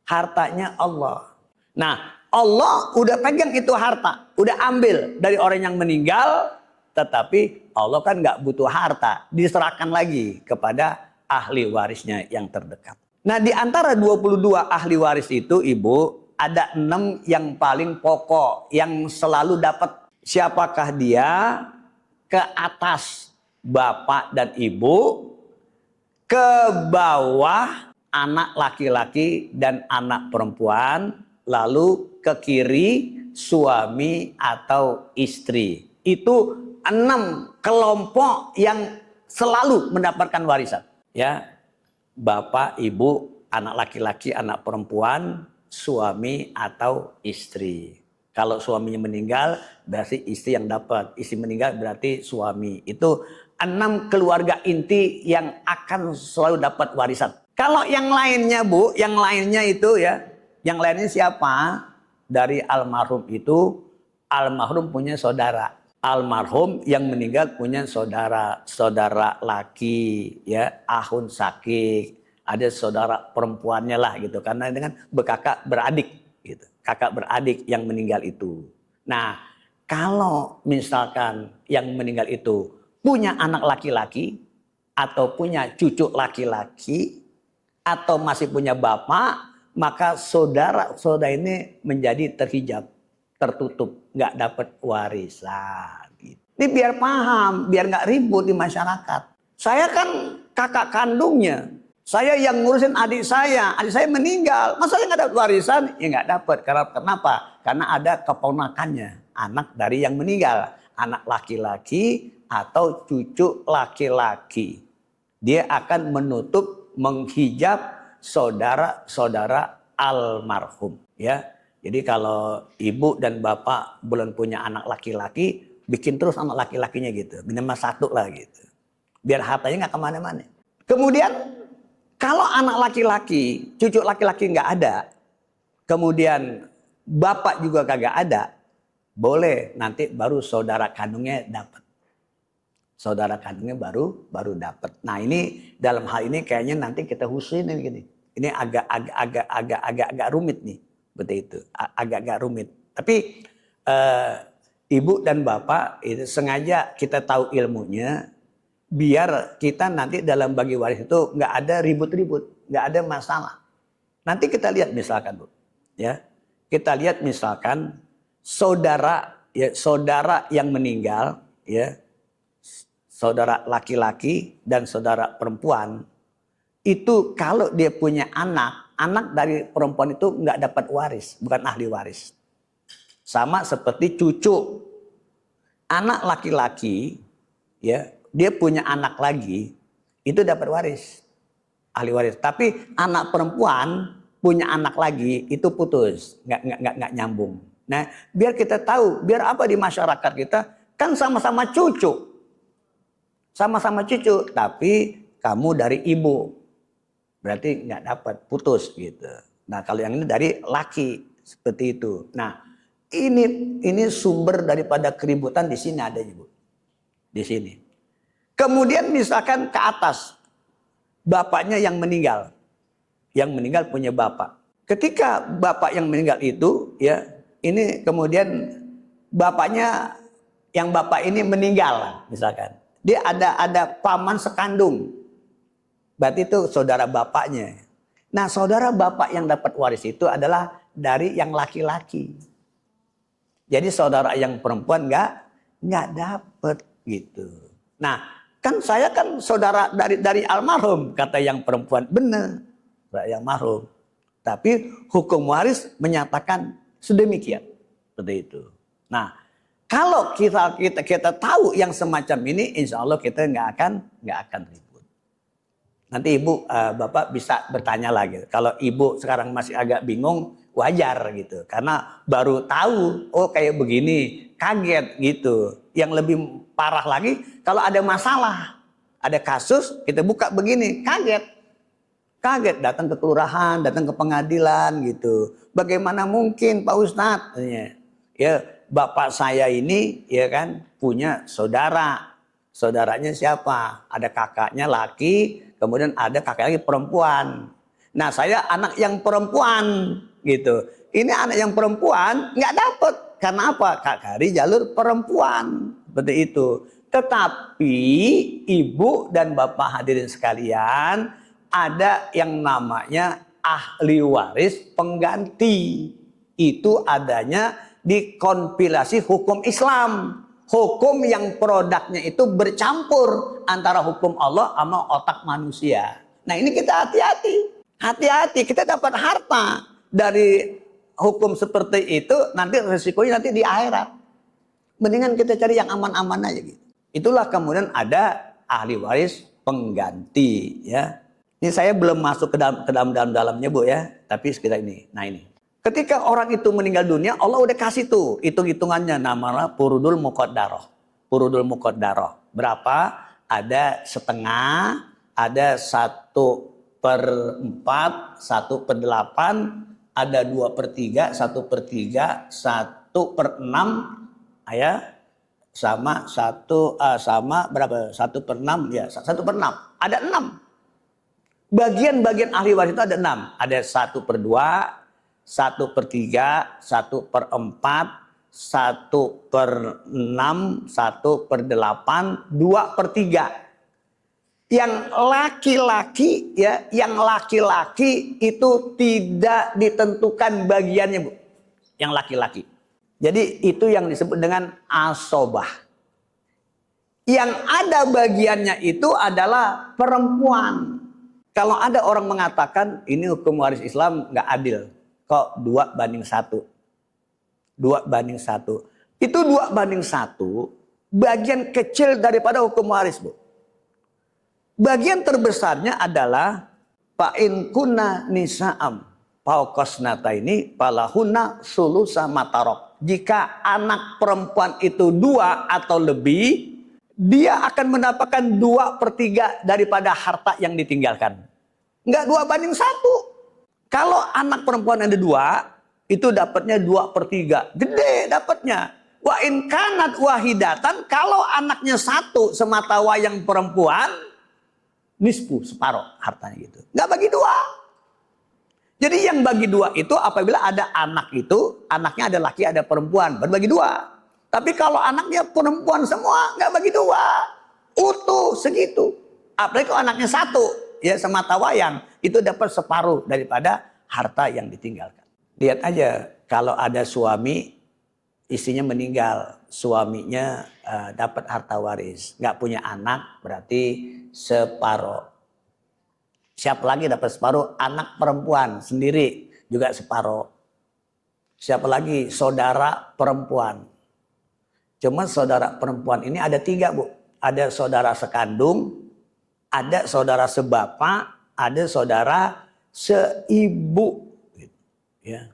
Hartanya Allah. Nah, Allah udah pegang itu harta, udah ambil dari orang yang meninggal, tetapi Allah kan nggak butuh harta, diserahkan lagi kepada ahli warisnya yang terdekat. Nah, di antara 22 ahli waris itu, Ibu, ada 6 yang paling pokok, yang selalu dapat. Siapakah dia? Ke atas bapak dan ibu, ke bawah anak laki-laki dan anak perempuan, lalu ke kiri suami atau istri. Itu 6 kelompok yang selalu mendapatkan warisan. Ya, bapak, ibu, anak laki-laki, anak perempuan, suami atau istri. Kalau suaminya meninggal, berarti istri yang dapat. Istri meninggal berarti suami. Itu 6 keluarga inti yang akan selalu dapat warisan. Kalau yang lainnya, Bu, yang lainnya itu ya, yang lainnya siapa? Dari almarhum itu, almarhum punya saudara. Almarhum yang meninggal punya saudara laki, ya, ahun sakik. Ada saudara perempuannya lah gitu, karena dengan berkakak beradik gitu. Kakak beradik yang meninggal itu. Nah, kalau misalkan yang meninggal itu punya anak laki-laki atau punya cucu laki-laki atau masih punya bapak, maka saudara-saudara ini menjadi terhijab, tertutup, nggak dapat warisan. Ini biar paham, biar nggak ribut di masyarakat. Saya kan kakak kandungnya, saya yang ngurusin adik saya meninggal, masa saya nggak dapat warisan? Ya nggak dapat. Kenapa? Karena ada keponakannya, anak dari yang meninggal, anak laki-laki atau cucu laki-laki. Dia akan menutup, menghijab saudara-saudara almarhum, ya. Jadi kalau ibu dan bapak belum punya anak laki-laki, bikin terus anak laki-lakinya gitu, minimal 1 lah gitu, biar hartanya nggak kemana-mana. Kemudian kalau anak laki-laki, cucu laki-laki nggak ada, kemudian bapak juga kagak ada, boleh nanti baru saudara kandungnya dapat. Saudara kandungnya baru dapat. Nah ini dalam hal ini kayaknya nanti kita khususin ini gini. Ini agak rumit nih, seperti itu. Agak rumit. Tapi ibu dan bapak itu sengaja kita tahu ilmunya, biar kita nanti dalam bagi waris itu nggak ada ribut-ribut, nggak ada masalah. Nanti kita lihat misalkan, Bu, ya, kita lihat misalkan saudara yang meninggal, ya, saudara laki-laki dan saudara perempuan, itu kalau dia punya anak dari perempuan itu nggak dapat waris, bukan ahli waris. Sama seperti cucu. Anak laki-laki, ya, dia punya anak lagi, itu dapat waris, ahli waris. Tapi anak perempuan punya anak lagi, itu putus, nggak nyambung. Nah, biar kita tahu, biar apa di masyarakat kita, kan sama-sama cucu. Sama-sama cucu, tapi kamu dari ibu. Berarti nggak dapat, putus gitu. Nah, kalau yang ini dari laki, seperti itu. Nah, ini sumber daripada keributan di sini ada, Ibu. Di sini. Kemudian misalkan ke atas, bapaknya yang meninggal. Yang meninggal punya bapak. Ketika bapak yang meninggal itu, ya, ini kemudian bapaknya, yang bapak ini meninggal, misalkan. Dia ada paman sekandung. Berarti itu saudara bapaknya. Nah, saudara bapak yang dapat waris itu adalah dari yang laki-laki. Jadi saudara yang perempuan nggak dapat gitu. Nah, kan saya kan saudara dari almarhum, kata yang perempuan. Benar, yang almarhum. Tapi hukum waris menyatakan sedemikian, seperti itu. Nah, kalau kita tahu yang semacam ini, insya Allah kita nggak akan ribut. Nanti ibu, bapak bisa bertanya lagi. Kalau ibu sekarang masih agak bingung, wajar gitu. Karena baru tahu, oh kayak begini, kaget gitu. Yang lebih parah lagi, kalau ada masalah, ada kasus, kita buka begini, kaget. Kaget, datang ke kelurahan, datang ke pengadilan gitu. Bagaimana mungkin Pak Ustadz? Ya, bapak saya ini ya kan punya saudara. Saudaranya siapa? Ada kakaknya laki, kemudian ada kakak lagi perempuan. Nah, saya anak yang perempuan gitu. Ini anak yang perempuan nggak dapet. Karena apa? Dari jalur perempuan. Seperti itu. Tetapi ibu dan bapak hadirin sekalian, ada yang namanya ahli waris pengganti. Itu adanya di kompilasi hukum Islam. Hukum yang produknya itu bercampur antara hukum Allah sama otak manusia. Nah, ini kita hati-hati. Hati-hati, kita dapat harta dari hukum seperti itu, nanti resikonya nanti di akhirat. Mendingan kita cari yang aman-aman aja gitu. Itulah kemudian ada ahli waris pengganti, ya. Ini saya belum masuk ke dalamnya, Bu, ya. Tapi sekitar ini. Nah, ini. Ketika orang itu meninggal dunia, Allah udah kasih tuh hitung-hitungannya, namanya furudul muqaddarah. Furudul muqaddarah. Berapa? Ada setengah, ada 1/4, 1/8, ada 2/3, 1/3, 1/6, ya, sama berapa? 1/6, ya, 1/6. Ada 6. Bagian-bagian ahli waris itu ada 6. Ada 1/2, 1/3, 1/4, 1/6, 1/8, 2/3. Yang laki-laki, ya, yang laki-laki itu tidak ditentukan bagiannya, Bu. Yang laki-laki. Jadi itu yang disebut dengan asobah. Yang ada bagiannya itu adalah perempuan. Kalau ada orang mengatakan ini hukum waris Islam nggak adil, kok 2/1, 2/1, itu 2/1 bagian kecil daripada hukum waris, Bu. Bagian terbesarnya adalah fa'in kunna nisa'am fauqasnata ini falahunna sulusa matarok. Jika anak perempuan itu 2 atau lebih, dia akan mendapatkan 2/3 daripada harta yang ditinggalkan. Enggak 2/1. Kalau anak perempuan ada 2, itu dapatnya 2/3. Gede dapatnya. Wa in kanat wahidatan, kalau anaknya 1 semata wayang perempuan, nisfu, separuh hartanya gitu. Enggak bagi 2. Jadi yang bagi 2 itu apabila ada anak itu, anaknya ada laki ada perempuan, berbagi 2. Tapi kalau anaknya perempuan semua, nggak bagi 2. Utuh segitu. Apalagi kalau anaknya 1, ya semata wayang, itu dapat separuh daripada harta yang ditinggalkan. Lihat aja, kalau ada suami, istrinya meninggal, suaminya dapat harta waris. Nggak punya anak, berarti separuh. Siapa lagi dapat separuh? Anak perempuan sendiri juga separuh. Siapa lagi? Saudara perempuan. Cuma saudara perempuan ini ada 3, Bu. Ada saudara sekandung, ada saudara sebapak, ada saudara seibu. Ya.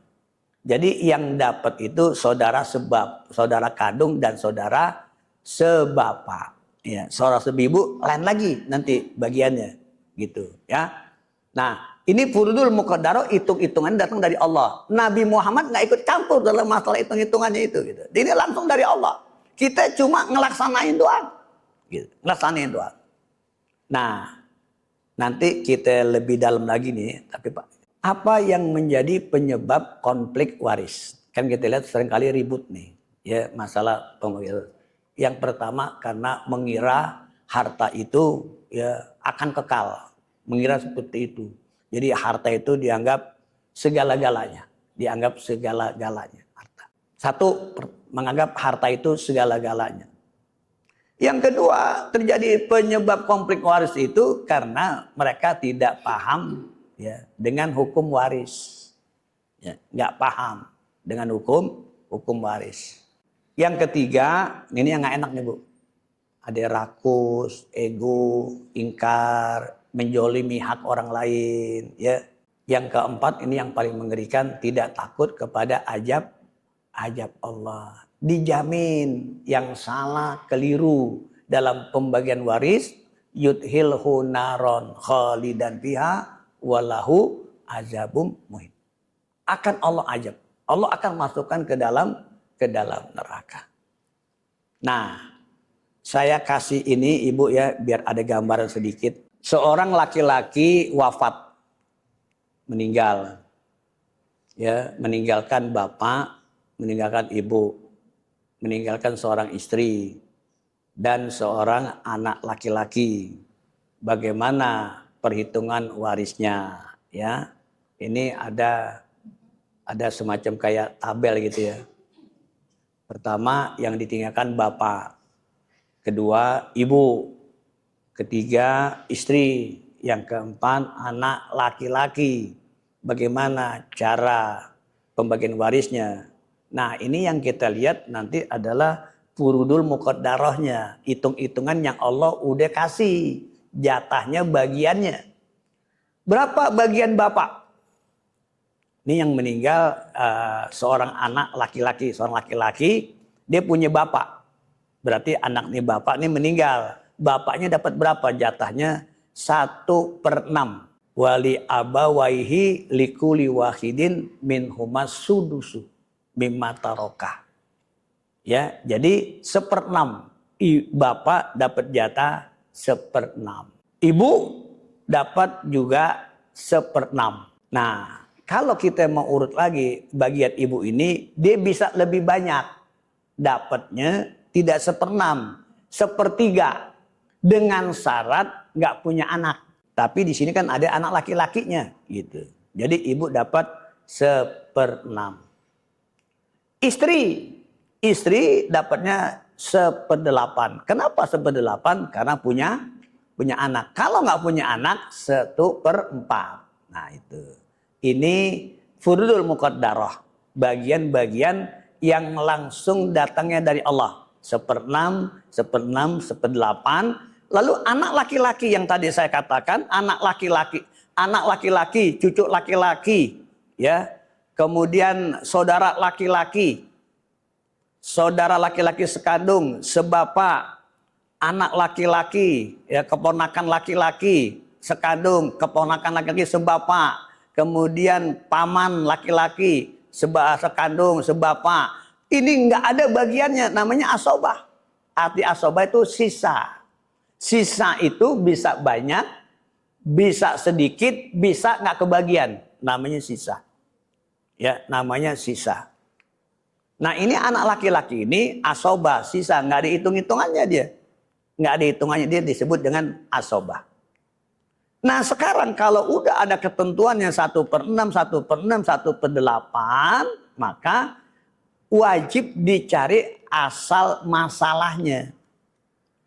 Jadi yang dapat itu saudara saudara kandung dan saudara sebapak. Ya, saudara sebibu lain lagi nanti bagiannya, gitu. Ya. Nah, ini furudul muqaddarah, hitung-hitungan datang dari Allah. Nabi Muhammad nggak ikut campur dalam masalah hitung-hitungannya itu. Gitu. Ini langsung dari Allah. Kita cuma ngelaksanain doang. Gitu. Ngelaksanain doang. Nah, nanti kita lebih dalam lagi nih, tapi Pak. Apa yang menjadi penyebab konflik waris? Kan kita lihat seringkali ribut nih. Ya, masalah pembagian. Yang pertama karena mengira harta itu ya akan kekal. Mengira seperti itu. Jadi harta itu dianggap segala-galanya. Dianggap segala-galanya harta. Satu, menganggap harta itu segala-galanya. Yang kedua, terjadi penyebab konflik waris itu karena mereka tidak paham ya dengan hukum waris. Ya, nggak paham dengan hukum waris. Yang ketiga, ini yang nggak enak nih Bu. Ada rakus, ego, ingkar, menjolimi hak orang lain. Ya. Yang keempat, ini yang paling mengerikan, tidak takut kepada ajab Allah. Dijamin yang salah, keliru dalam pembagian waris, yudhilhu naron khalidan fiha walahu azabum muhin. Akan Allah ajab. Allah akan masukkan ke dalam neraka. Nah, saya kasih ini Ibu ya biar ada gambaran sedikit. Seorang laki-laki wafat, meninggal. Ya, meninggalkan bapak, meninggalkan ibu, meninggalkan seorang istri dan seorang anak laki-laki. Bagaimana perhitungan warisnya ya? Ini ada semacam kayak tabel gitu ya. Pertama yang ditinggalkan bapak, kedua ibu, ketiga istri, yang keempat anak laki-laki. Bagaimana cara pembagian warisnya? Nah, ini yang kita lihat nanti adalah furudul muqaddarahnya, hitung-hitungan yang Allah udah kasih, jatahnya, bagiannya. Berapa bagian bapak? Ini yang meninggal seorang anak laki-laki, dia punya bapak. Berarti anak nih bapak nih meninggal. Bapaknya dapat berapa jatahnya? 1/6. Wali abawaihi likuli wahidin min humas sudusu mimma tarokah. Ya, jadi 1/6. Bapak dapat jatah 1/6. Ibu dapat juga 1/6. Nah, kalau kita mau urut lagi bagian ibu ini, dia bisa lebih banyak. Dapatnya tidak 1/6, 1/3. Dengan syarat nggak punya anak. Tapi di sini kan ada anak laki-lakinya gitu. Jadi ibu dapat 1/6. Istri dapatnya 1/8. Kenapa 1/8? Karena punya anak. Kalau nggak punya anak 1/4. Nah itu. Ini furudul muqaddarah. Bagian-bagian yang langsung datangnya dari Allah. 1/6, 1/6, 1/8. Lalu anak laki-laki yang tadi saya katakan, anak laki-laki, cucu laki-laki, ya. Kemudian saudara laki-laki sekandung, sebapak, anak laki-laki, ya, keponakan laki-laki sekandung, keponakan laki-laki sebapak, kemudian paman laki-laki, sekandung, sebapak. Ini nggak ada bagiannya, namanya asobah. Arti asobah itu sisa. Sisa itu bisa banyak, bisa sedikit, bisa nggak kebagian. Namanya sisa. Ya, namanya sisa. Nah, ini anak laki-laki ini asobah, sisa, nggak dihitung-hitungannya dia. Nggak ada hitungannya, dia disebut dengan asobah. Nah, sekarang kalau udah ada ketentuannya 1/6, 1/6, 1/8, maka wajib dicari asal masalahnya.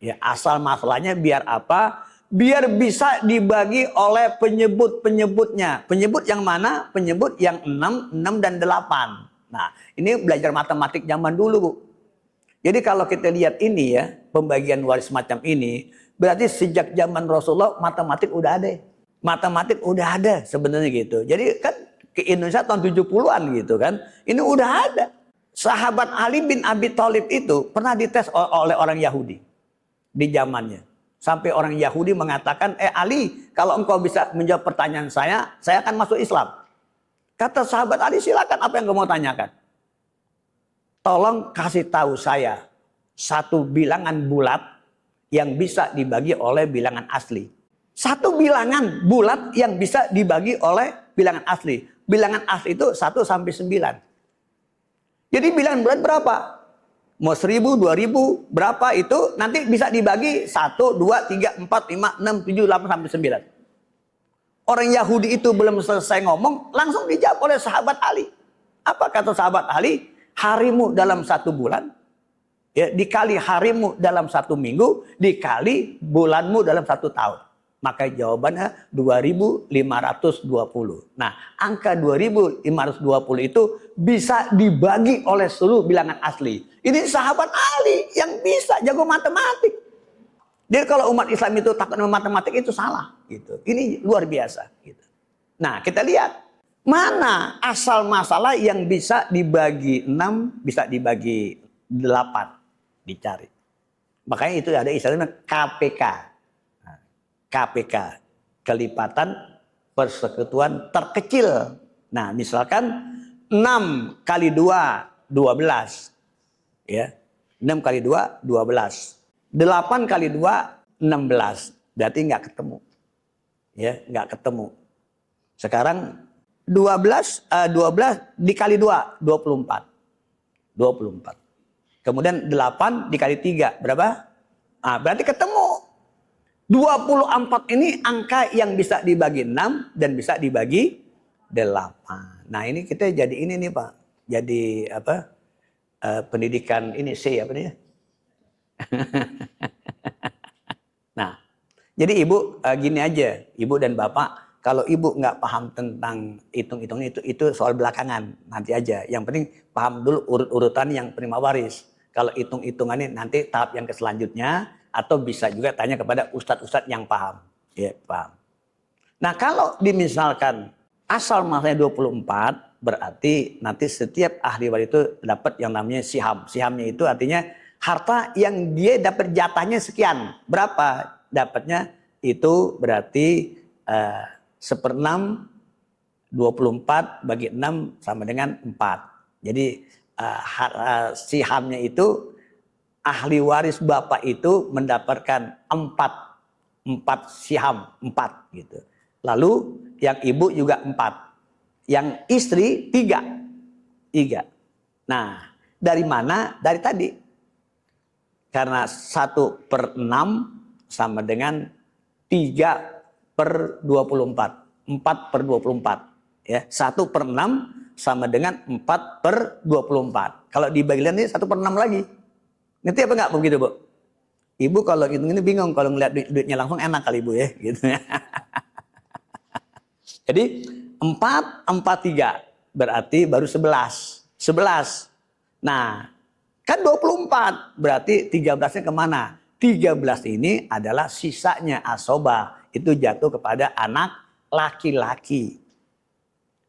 Ya, asal masalahnya biar apa? Biar bisa dibagi oleh penyebut-penyebutnya. Penyebut yang mana? Penyebut yang 6, 6 dan 8. Nah, ini belajar matematik zaman dulu, Bu. Jadi kalau kita lihat ini ya, pembagian waris macam ini, berarti sejak zaman Rasulullah matematik udah ada. Matematik udah ada sebenarnya gitu. Jadi kan ke Indonesia tahun 70-an gitu kan. Ini udah ada. Sahabat Ali bin Abi Thalib itu pernah dites oleh orang Yahudi di zamannya. Sampai orang Yahudi mengatakan, Ali, kalau engkau bisa menjawab pertanyaan saya akan masuk Islam. Kata sahabat Ali, silakan apa yang kamu mau tanyakan. Tolong kasih tahu saya satu bilangan bulat yang bisa dibagi oleh bilangan asli. Satu bilangan bulat yang bisa dibagi oleh bilangan asli. Bilangan asli itu 1 sampai 9. Jadi bilangan bulat berapa? Mau 1000, 2000, berapa itu nanti bisa dibagi 1, 2, 3, 4, 5, 6, 7, 8 sampai 9. Orang Yahudi itu belum selesai ngomong, langsung dijawab oleh sahabat Ali. Apa kata sahabat Ali? Harimu dalam 1 bulan, ya, dikali harimu dalam 1 minggu, dikali bulanmu dalam 1 tahun. Maka jawabannya 2520. Nah, angka 2520 itu bisa dibagi oleh seluruh bilangan asli. Ini sahabat Ali yang bisa jago matematik. Jadi kalau umat Islam itu takut sama matematik itu salah gitu. Ini luar biasa gitu. Nah, kita lihat mana asal masalah yang bisa dibagi 6, bisa dibagi 8. Dicari. Makanya itu ada istilahnya KPK. KPK. Kelipatan persekutuan terkecil. Nah, misalkan 6 kali 2, 12. Ya. 6 kali 2, 12. 8 kali 2, 16. Berarti nggak ketemu. Ya, nggak ketemu. Sekarang 12 dikali 2, 24. 24. Kemudian 8 dikali 3, berapa? Berarti ketemu. 24 ini angka yang bisa dibagi 6 dan bisa dibagi 8. Nah, ini kita jadi ini nih, Pak. Jadi apa? Pendidikan ini C apa nih? Nah, jadi Ibu gini aja, Ibu dan Bapak. Kalau ibu nggak paham tentang hitung-hitung itu soal belakangan, nanti aja. Yang penting paham dulu urut-urutan yang penerima waris. Kalau hitung-hitungannya nanti tahap yang selanjutnya, atau bisa juga tanya kepada ustadz-ustadz yang paham. Ya, paham. Nah, kalau dimisalkan asal masalahnya 24, berarti nanti setiap ahli waris itu dapat yang namanya siham. Sihamnya itu artinya harta yang dia dapat jatahnya sekian. Berapa dapatnya? Itu berarti 1/6, 24 bagi 6 sama dengan 4. Jadi sihamnya itu ahli waris bapak itu mendapatkan 4 siham, 4 gitu. Lalu yang ibu juga 4. Yang istri 3. Nah, dari mana? Dari tadi. Karena 1/6 sama dengan 3/24. 4/24. Ya, 1/6 sama dengan 4/24. Kalau dibagi ini 1/6 lagi. Ngerti apa enggak begitu, Bu? Ibu kalau hitung ini bingung, kalau ngeliat duitnya langsung enak kali Ibu ya, gitu. Jadi 4, 3 berarti baru 11. 11. Nah, kan 24, berarti 13-nya kemana? 13 ini adalah sisanya asobah. Itu jatuh kepada anak laki-laki.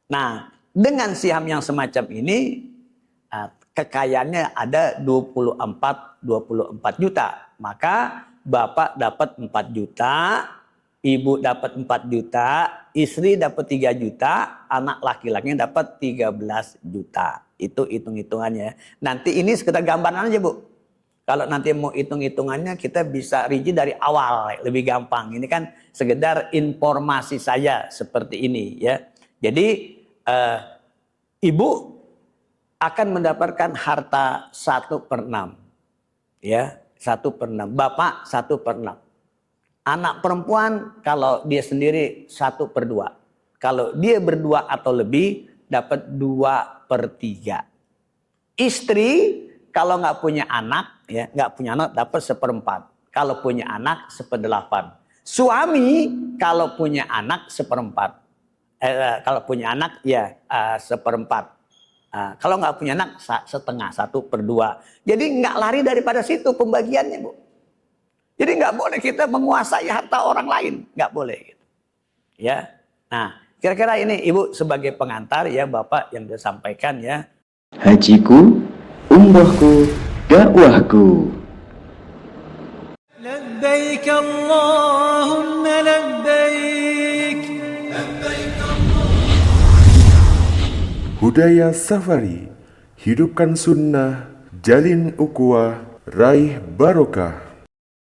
Nah, dengan siham yang semacam ini, kekayaannya ada 24 juta. Maka bapak dapat 4 juta, ibu dapat 4 juta, istri dapat 3 juta, anak laki-lakinya dapat 13 juta. Itu hitung-hitungannya. Nanti ini sekedar gambaran aja, Bu. Kalau nanti mau hitung-hitungannya kita bisa rinci dari awal, lebih gampang. Ini kan sekedar informasi saja seperti ini ya. Jadi ibu akan mendapatkan harta 1/6. Ya, 1/6. Bapak 1/6. Anak perempuan kalau dia sendiri 1/2. Kalau dia berdua atau lebih dapat 2/3. Istri kalau nggak punya anak, ya nggak punya anak dapat 1/4. Kalau punya anak 1/8. Suami kalau punya anak 1/4. Kalau punya anak ya 1/4. Kalau nggak punya anak setengah, 1/2. Jadi nggak lari daripada situ pembagiannya, Bu. Jadi nggak boleh kita menguasai harta orang lain, nggak boleh. Ya, nah kira-kira ini Ibu sebagai pengantar ya, Bapak yang disampaikan ya. Hajiku, umrohku, dakwahku. لبيك اللهم لبيك Budaya Safari, hidupkan sunnah, jalin ukhuwah, raih barokah.